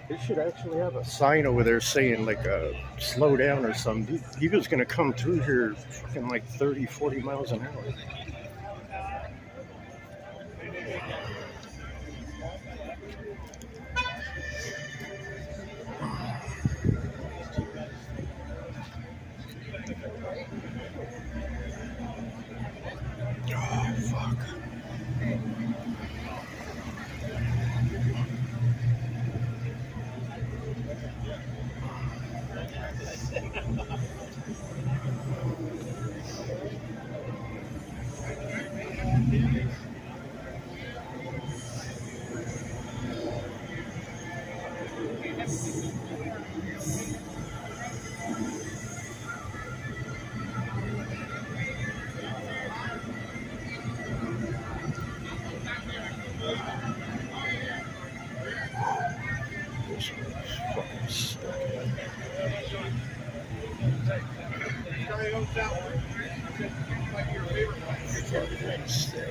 They should actually have a sign over there saying like slow down or something. He was gonna come through here fucking like 30, 40 miles an hour. Oh fuck. This one's fucking stuck. Fucking stuck.